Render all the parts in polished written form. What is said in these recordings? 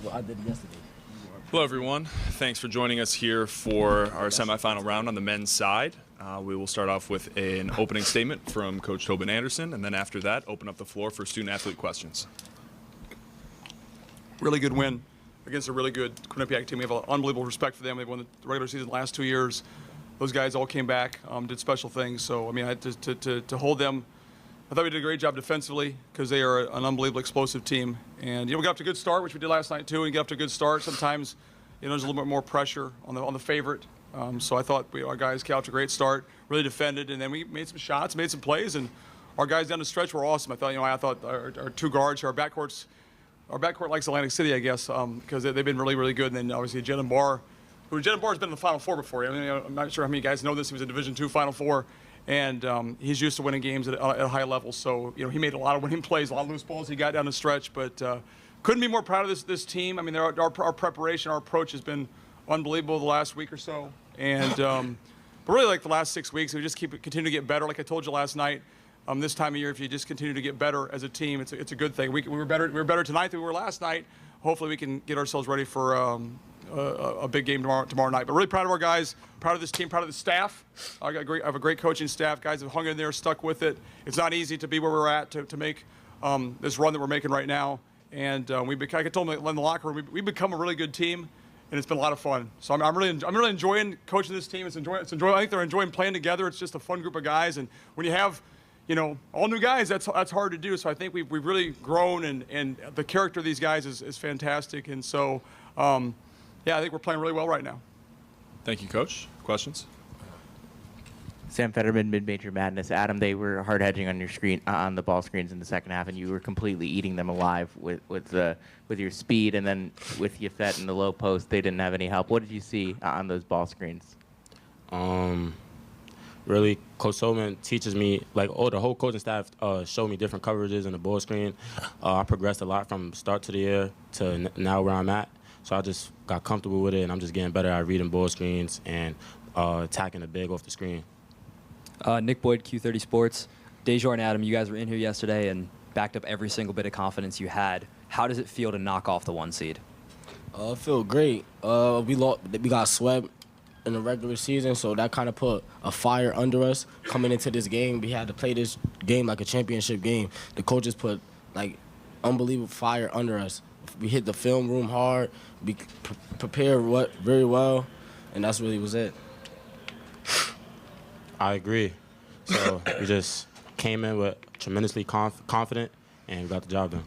what I did yesterday. Hello, everyone. Thanks for joining us here for our semifinal round on the men's side. We will start off with an opening statement from Coach Tobin Anderson, and then after that, open up the floor for student-athlete questions. Really good win against a really good Quinnipiac team. We have unbelievable respect for them. They've won the regular season the last 2 years. Those guys all came back, did special things. So, I mean, to hold them, I thought we did a great job defensively because they are an unbelievable explosive team. And, we got off to a good start, which we did last night too, and get off to a good start. Sometimes, there's a little bit more pressure on the favorite. So I thought our guys got off to a great start, really defended, and then we made some shots, made some plays, and our guys down the stretch were awesome. I thought our two guards, our backcourt likes Atlantic City, I guess, because they've been really, really good. And then obviously Jalen Barr, Jalen Barr's been in the Final Four before. I mean, I'm not sure how many guys know this. He was a Division II Final Four, and he's used to winning games at a high level. So he made a lot of winning plays, a lot of loose balls he got down the stretch. But couldn't be more proud of this team. I mean, our preparation, our approach has been unbelievable the last week or so, and but really like the last 6 weeks, we just continue to get better. Like I told you last night. This time of year, if you just continue to get better as a team, it's a good thing. We were better tonight than we were last night. Hopefully, we can get ourselves ready for a big game tomorrow night. But really proud of our guys, proud of this team, proud of the staff. I have a great coaching staff. Guys have hung in there, stuck with it. It's not easy to be where we're at to make this run that we're making right now. And I told them in the locker room, we've become a really good team, and it's been a lot of fun. So I'm really enjoying coaching this team. It's enjoying. I think they're enjoying playing together. It's just a fun group of guys, and when you have all new guys, that's hard to do. So I think we've really grown, and the character of these guys is fantastic. And so, I think we're playing really well right now. Thank you, Coach. Questions? Sam Fetterman, Mid-Major Madness. Adam, they were hard hedging on your screen, on the ball screens in the second half, and you were completely eating them alive with your speed, and then with Yafet in the low post, they didn't have any help. What did you see on those ball screens? Really, Coach Tobin teaches me, the whole coaching staff showed me different coverages in the ball screen. I progressed a lot from start to the year to now where I'm at. So I just got comfortable with it, and I'm just getting better at reading ball screens and attacking the big off the screen. Nick Boyd, Q30 Sports. Dejour and Adam, you guys were in here yesterday and backed up every single bit of confidence you had. How does it feel to knock off the 1 seed? I feel great. We got swept in the regular season, so that kind of put a fire under us coming into this game. We had to play this game like a championship game. The coaches put unbelievable fire under us. We hit the film room hard. We prepared very well, and that's really was it. I agree. So we just came in with tremendously confident, and we got the job done.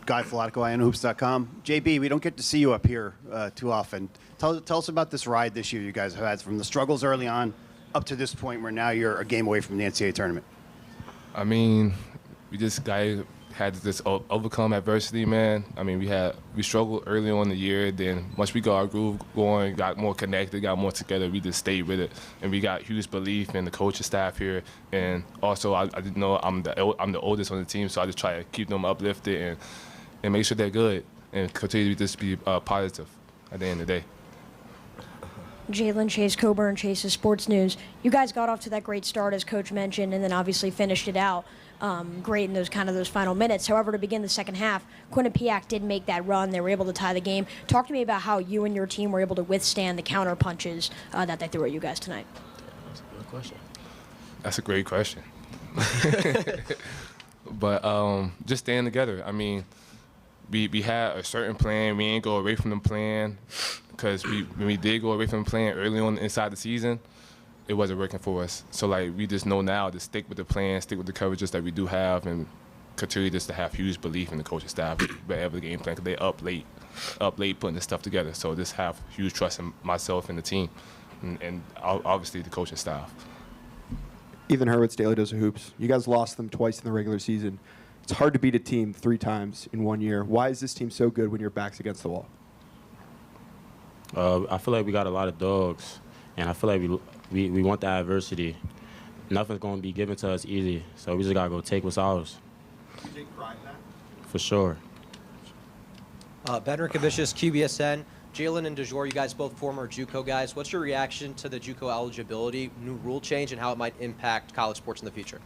Guy Flatico, IonHoops.com. JB, we don't get to see you up here too often. Tell us about this ride this year you guys have had from the struggles early on up to this point where now you're a game away from the NCAA tournament. I mean, had this overcome adversity, man. I mean, we struggled early on in the year. Then once we got our groove going, got more connected, got more together, we just stayed with it, and we got huge belief in the coaching staff here. And also, I didn't know I'm the oldest on the team, so I just try to keep them uplifted and make sure they're good and continue to just be positive at the end of the day. Jalen, Chase Coburn, Chase's Sports News. You guys got off to that great start, as Coach mentioned, and then obviously finished it out great in those final minutes. However, to begin the second half, Quinnipiac did make that run. They were able to tie the game. Talk to me about how you and your team were able to withstand the counter punches that they threw at you guys tonight. That's a good question. That's a great question. But just staying together. I mean, we had a certain plan. We ain't go away from the plan because when we did go away from the plan early on inside the season, it wasn't working for us. So we just know now to stick with the plan, stick with the coverages that we do have, and continue just to have huge belief in the coaching staff, whatever the game plan, because they up late putting this stuff together. So just have huge trust in myself and the team, and obviously the coaching staff. Ethan Hurwitz, Daily Dose of Hoops. You guys lost them twice in the regular season. It's hard to beat a team 3 times in 1 year. Why is this team so good when your back's against the wall? I feel like we got a lot of dogs, and I feel like we want the adversity. Nothing's going to be given to us easy, so we just got to go take what's ours. Do you take pride in that? For sure. Ben Rickovicius, QBSN. Jalen and Dejour, you guys both former JUCO guys. What's your reaction to the JUCO eligibility new rule change and how it might impact college sports in the future?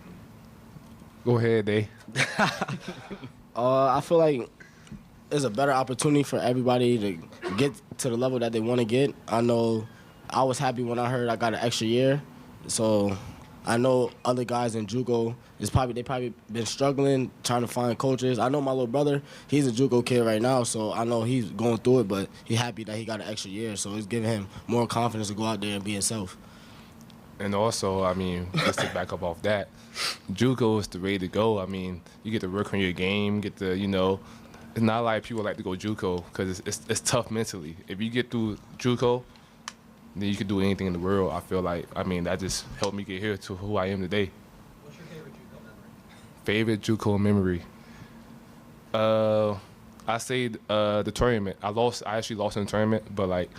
Go ahead, Day. I feel like it's a better opportunity for everybody to get to the level that they want to get. I know I was happy when I heard I got an extra year. So I know other guys in JUCO, they probably been struggling, trying to find coaches. I know my little brother, he's a JUCO kid right now, so I know he's going through it, but he's happy that he got an extra year. So it's giving him more confidence to go out there and be himself. And also, I mean, just to back up off that, JUCO is the way to go. I mean, you get to work on your game, get to, it's not like people like to go JUCO because it's tough mentally. If you get through JUCO, then you can do anything in the world. I feel like, that just helped me get here to who I am today. What's your favorite JUCO memory? Favorite JUCO memory? I say the tournament. I actually lost in the tournament, but like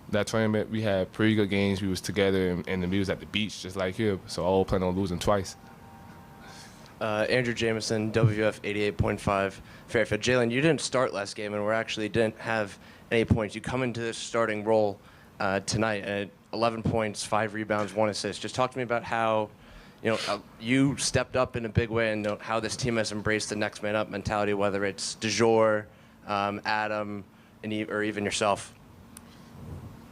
that tournament, we had pretty good games. We was together, and we was at the beach just like here. So I all plan on losing twice. Andrew Jameson, WF 88.5 Fairfield. Jalen, you didn't start last game, and we actually didn't have any points. You come into this starting role tonight, 11 points, 5 rebounds, 1 assist. Just talk to me about how, you stepped up in a big way, and how this team has embraced the next man up mentality, whether it's Dejour, Adam, or even yourself.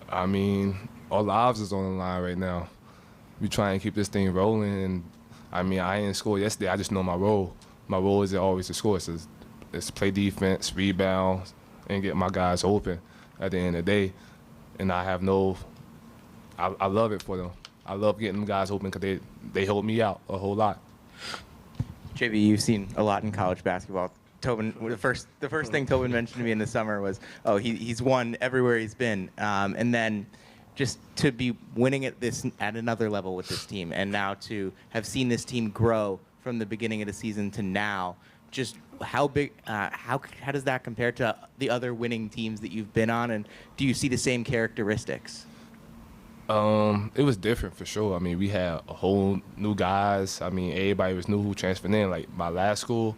Our lives is on the line right now. We trying to keep this thing rolling, and I didn't score yesterday. I just know my role. My role isn't always to score. It's play defense, rebound, and get my guys open at the end of the day. And I love it for them. I love getting them guys open because they help me out a whole lot. JB, you've seen a lot in college basketball. Tobin, the first thing Tobin mentioned to me in the summer was, he's won everywhere he's been, and then just to be winning at another level with this team, and now to have seen this team grow from the beginning of the season to now. Just how big, how does that compare to the other winning teams that you've been on, and do you see the same characteristics? It was different for sure. We had a whole new guys. Everybody was new who transferred in. Like my last school,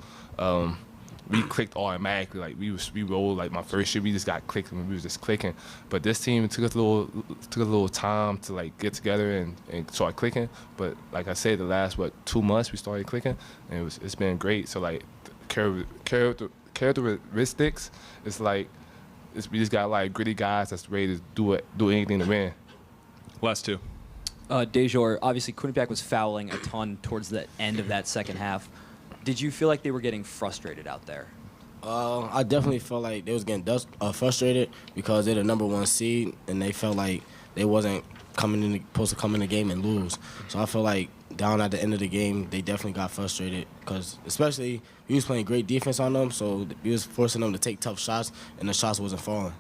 we clicked automatically. Like we rolled. Like my first year, we just got clicked and we was just clicking. But this team took us a little time to like get together and start clicking. But like I said, the last 2 months we started clicking, and it's been great. So like characteristics, it's like we just got like gritty guys that's ready to do anything to win. Last two. Dejour, obviously Quinnipiac was fouling a ton towards the end of that second half. Did you feel like they were getting frustrated out there? I definitely felt like they was getting frustrated because they're the #1 seed, and they felt like they wasn't supposed to come in the game and lose. So I feel like down at the end of the game, they definitely got frustrated because especially we was playing great defense on them, so we was forcing them to take tough shots, and the shots wasn't falling.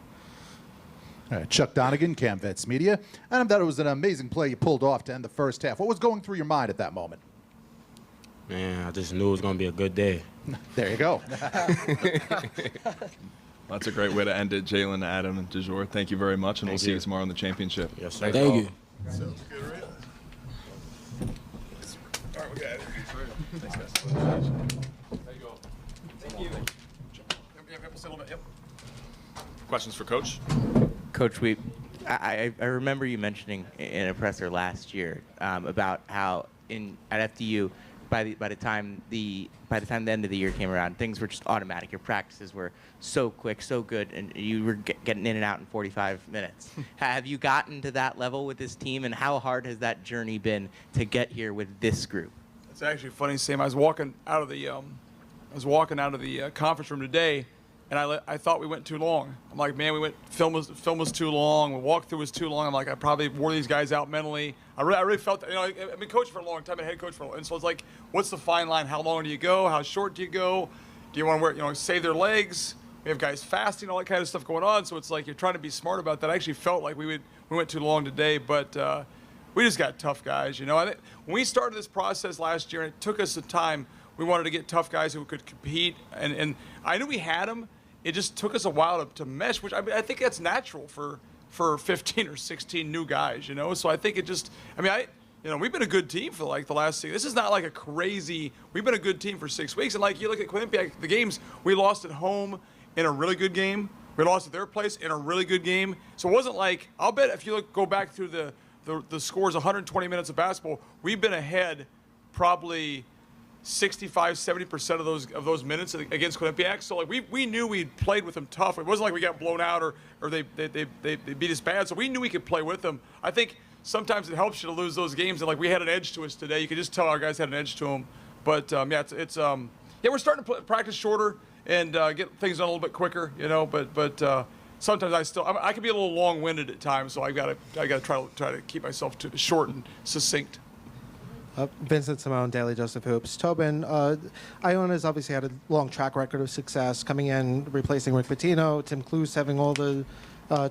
All right, Chuck Donegan, CamVets Media. Adam, that was an amazing play you pulled off to end the first half. What was going through your mind at that moment? Man, I just knew it was going to be a good day. There you go. That's a great way to end it. Jalen, Adam, and Dejour, thank you very much, and we'll see you tomorrow in the championship. Yes, sir. Thank you. Sounds good, right? All right, we got it. Thanks, guys. There you go. Thank you. Yep. Questions for Coach? Coach, I remember you mentioning in a presser last year about how at FDU, by the time the end of the year came around, things were just automatic. Your practices were so quick, so good, and you were getting in and out in 45 minutes. Have you gotten to that level with this team, and how hard has that journey been to get here with this group? It's actually funny, Sam. I was walking out of the conference room today, and I thought we went too long. I'm like, man, film was too long. The walkthrough was too long. I'm like, I probably wore these guys out mentally. I really felt that. I've been coaching for a long time, and head coach for a long time. And so it's like, what's the fine line? How long do you go? How short do you go? Do you want to save their legs? We have guys fasting, all that kind of stuff going on. So it's like you're trying to be smart about that. I actually felt like we went too long today, but we just got tough guys. I think when we started this process last year, and it took us some time, we wanted to get tough guys who could compete, and I knew we had them. It just took us a while to mesh, which I think that's natural for 15 or 16 new guys, So I think it just, we've been a good team for like the last 6. This is not like we've been a good team for 6 weeks. And like you look at Quinnipiac, the games, we lost at home in a really good game. We lost at their place in a really good game. So it wasn't like, I'll bet if you go back through the scores, 120 minutes of basketball, we've been ahead probably 65, 70% of those minutes against Quinnipiac. So like we knew we'd played with them tough. It wasn't like we got blown out or they beat us bad. So we knew we could play with them. I think sometimes it helps you to lose those games, and like we had an edge to us today. You could just tell our guys had an edge to them. But yeah, we're starting to practice shorter and get things done a little bit quicker, you know. But sometimes I can be a little long-winded at times, so I got to try to keep myself short and succinct. Vincent Simone, Daily Joseph Hoops. Tobin, Iona's obviously had a long track record of success, coming in, replacing Rick Pitino, Tim Kluse having all the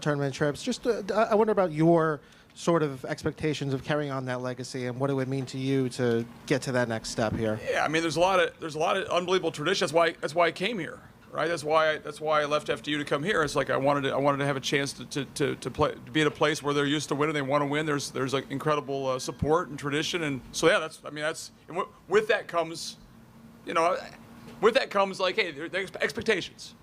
tournament trips. Just, I wonder about your sort of expectations of carrying on that legacy and what it would mean to you to get to that next step here. Yeah, I mean, there's a lot of unbelievable tradition. That's why I came here, right? That's why I left FDU to come here. It's like I wanted to have a chance to play, to be in a place where they're used to winning. They want to win. There's like incredible support and tradition, and so yeah, and with that comes, you know, like, hey, there's expectations.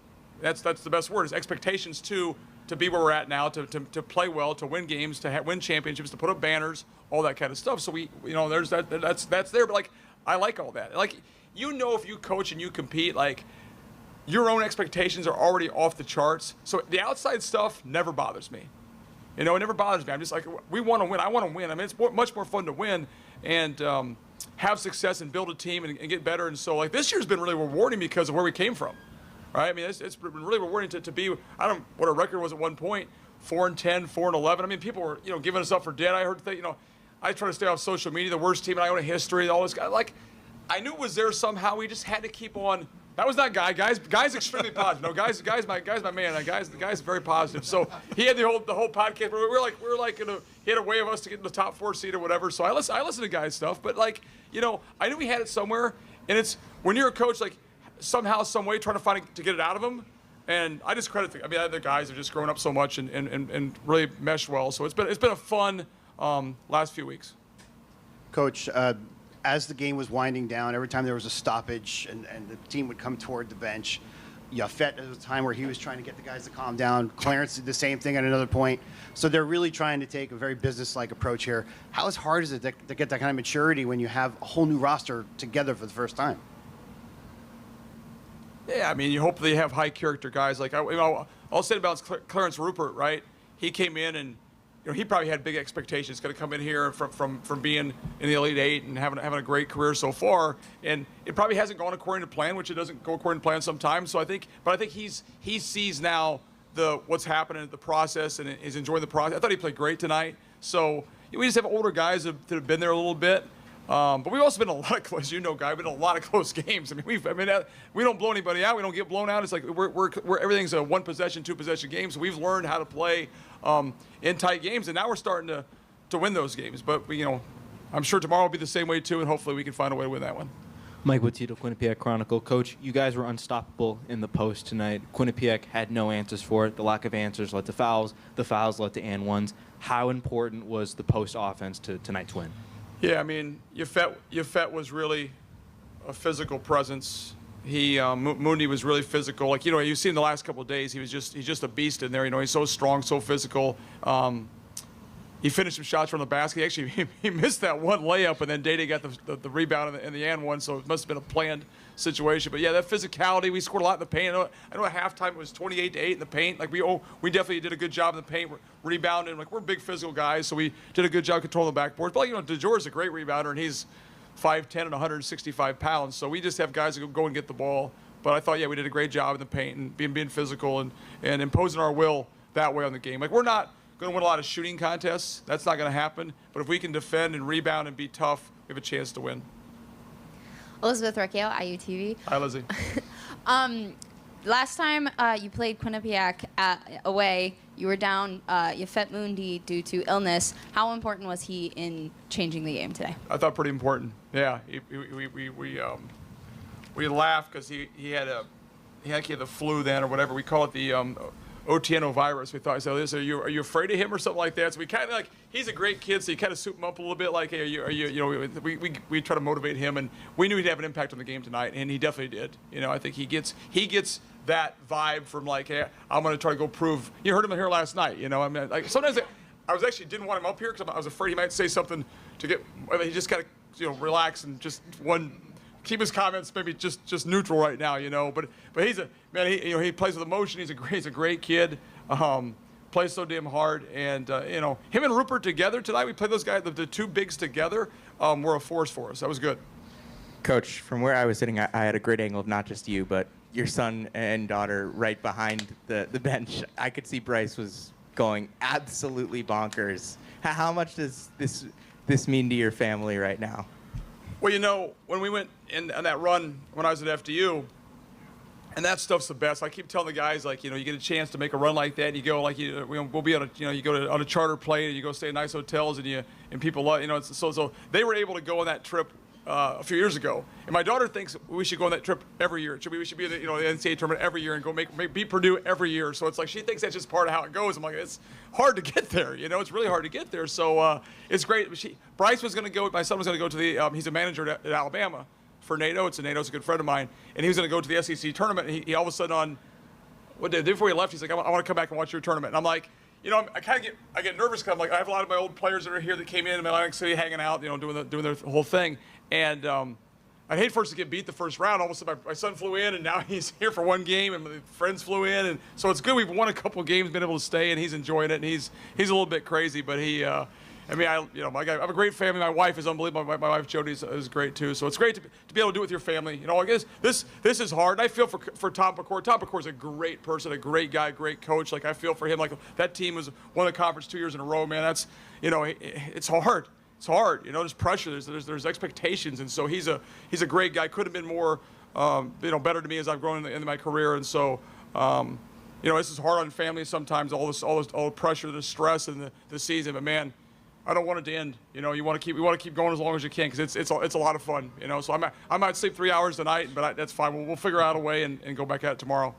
That's the best word, is expectations to be where we're at now, to play well, to win games, to win championships, to put up banners, all that kind of stuff. So there's that's there. But like, I like all that. Like, you know, if you coach and you compete, like, your own expectations are already off the charts. So the outside stuff never bothers me. You know, it never bothers me. I'm just like, we want to win. I want to win. I mean, it's much more fun to win and have success and build a team and get better. And so, like, this year's been really rewarding because of where we came from. Right? I mean, it's been really rewarding to be, I don't know what our record was at one point, 4-10, 4-11. I mean, people were, you know, giving us up for dead. I heard that, you know, I try to stay off social media, the worst team in Iona history, all this guy. Like, I knew it was there somehow. We just had to keep on. That was not Guy's extremely positive. No, Guy's my man. The guy's very positive. So he had the whole podcast. We're like he had a way of us to get in the top 4 seed or whatever. So I listen to Guy's stuff, but like, you know, I knew we had it somewhere. And it's when you're a coach, like, somehow, some way, trying to get it out of them, and I just credit the other guys have just grown up so much and really meshed well. So it's been a fun last few weeks. Coach, as the game was winding down, every time there was a stoppage and the team would come toward the bench, Yafet, there was a time where he was trying to get the guys to calm down. Clarence did the same thing at another point. So they're really trying to take a very business-like approach here. How hard is it to get that kind of maturity when you have a whole new roster together for the first time? Yeah, I mean, you hope they have high-character guys. Like, I'll say about Clarence Rupert, right? He came in and, you know, he probably had big expectations. He's going to come in here from being in the Elite Eight and having a great career so far. And it probably hasn't gone according to plan, which it doesn't go according to plan sometimes. So I think he sees now what's happening in the process and is enjoying the process. I thought he played great tonight. So we just have older guys that have been there a little bit. But we've also been in a lot of close, you know, Guy. We've been in a lot of close games. I mean, we don't blow anybody out. We don't get blown out. It's like we're everything's a 1-possession, 2-possession game. So we've learned how to play in tight games, and now we're starting to win those games. But you know, I'm sure tomorrow will be the same way too, and hopefully we can find a way to win that one. Mike Watito, Quinnipiac Chronicle. Coach, you guys were unstoppable in the post tonight. Quinnipiac had no answers for it. The lack of answers led to fouls. The fouls led to and ones. How important was the post offense to tonight's win? Yeah, I mean, Yafet was really a physical presence. Mundi was really physical. Like, you know, you've seen the last couple of days, he's just a beast in there. You know, he's so strong, so physical. He finished some shots from the basket. Actually, he missed that one layup, and then Dede got the rebound in the and one, so it must have been a planned situation. But yeah, that physicality, we scored a lot in the paint. I know at halftime it was 28-8 in the paint. Like, we definitely did a good job in the paint, rebounding. Like, we're big physical guys, so we did a good job controlling the backboard. But, like, you know, Dejour is a great rebounder, and he's 5'10" and 165 pounds. So we just have guys that go and get the ball. But I thought, yeah, we did a great job in the paint and being physical and imposing our will that way on the game. Like, we're not going to win a lot of shooting contests. That's not going to happen. But if we can defend and rebound and be tough, we have a chance to win. Elizabeth Recchio, IUTV. Hi, Lizzie. Last time you played Quinnipiac away, you were down Yafet Mundi due to illness. How important was he in changing the game today? I thought pretty important. Yeah, we laughed because he had the flu then or whatever. We call it the Otieno virus. We thought, so are you afraid of him or something like that? So we kind of like, he's a great kid, so you kind of soup him up a little bit. Like, hey, you know, we try to motivate him, and we knew he'd have an impact on the game tonight, and he definitely did. You know, I think he gets that vibe from like, hey, I'm going to try to go prove. You heard him here last night. You know, I mean, like sometimes I was actually didn't want him up here because I was afraid he might say something to get. I mean, he just got to relax and just one keep his comments maybe just neutral right now, you know. But he's a man. He plays with emotion. He's a great kid. Plays so damn hard, and you know, him and Rupert together tonight. We played those guys, the two bigs together. Were a force for us. That was good. Coach, from where I was sitting, I had a great angle of not just you, but your son and daughter right behind the bench. I could see Bryce was going absolutely bonkers. How much does this mean to your family right now? Well, you know, when we went on that run when I was at FDU, and that stuff's the best. I keep telling the guys, like, you know, you get a chance to make a run like that, and you go, like, we'll be on a, you know, you go on a charter plane, and you go stay in nice hotels, and people love, you know, so they were able to go on that trip a few years ago, and my daughter thinks we should go on that trip every year. We should be in the, you know, the NCAA tournament every year and go beat Purdue every year. So it's like she thinks that's just part of how it goes. I'm like, it's hard to get there, you know, it's really hard to get there. So it's great. Bryce was going to go. My son was going to go to the. He's a manager at Alabama for NATO. NATO's a good friend of mine, and he was going to go to the SEC tournament. And he all of a sudden on what day before he left, he's like, I want to come back and watch your tournament. And I'm like, you know, I get nervous because I'm like, I have a lot of my old players that are here that came in Atlantic City hanging out, you know, doing their whole thing. And I'd hate for us to get beat the first round. All of a sudden, my son flew in, and now he's here for one game, and my friends flew in, and so it's good. We've won a couple games, been able to stay, and he's enjoying it. And he's a little bit crazy, but he. I mean, I have a great family. My wife is unbelievable. My wife Jody is great too. So it's great to be able to do it with your family. You know, I guess this is hard. I feel for Tom McCord. Tom McCord's a great person, a great guy, great coach. Like I feel for him. Like that team was won the conference 2 years in a row, man. That's, you know, it's hard. It's hard. You know, there's pressure. There's expectations, and so he's a great guy. Could have been more, you know, better to me as I've grown in my career, and so. You know, this is hard on families sometimes. All the pressure, the stress, and the season. But man, I don't want it to end. You know, we want to keep going as long as you can because it's a lot of fun. You know, so I might sleep 3 hours tonight, but that's fine. We'll figure out a way and go back at it tomorrow.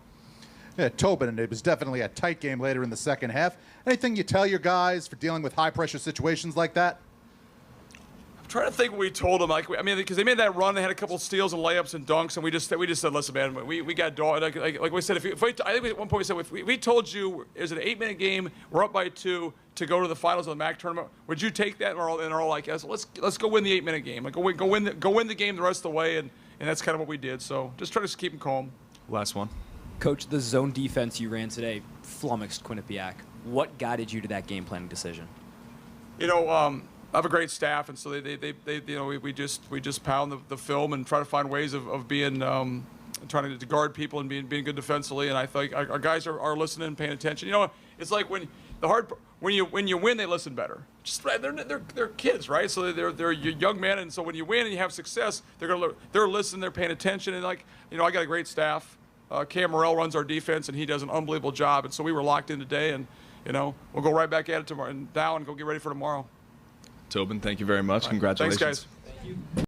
Yeah, Tobin, it was definitely a tight game later in the second half. Anything you tell your guys for dealing with high pressure situations like that? I'm trying to think what we told them. Like, I mean, because they made that run, they had a couple of steals and layups and dunks, and we just said, listen, man, we got dog. Like we said, I think at one point we said, if we told you it was an 8-minute game, we're up by 2 to go to the finals of the MAAC tournament, would you take that? And they're all like, yes, let's go win the 8-minute game. Like go win the game the rest of the way, and that's kind of what we did. So just try to keep them calm. Last one. Coach, the zone defense you ran today flummoxed Quinnipiac. What guided you to that game planning decision? You know, I have a great staff, and so they you know, we just pound the film and try to find ways of being trying to guard people and being good defensively. And I think our guys are listening and paying attention. You know, it's like when you win, they listen better. Just they're kids, right? So they're young men, and so when you win and you have success, they're listening, they're paying attention, and like, you know, I got a great staff. Cam Morrell runs our defense, and he does an unbelievable job. And so we were locked in today, and you know, we'll go right back at it tomorrow and go get ready for tomorrow. Tobin, thank you very much. Congratulations. Thanks, guys. Thank you.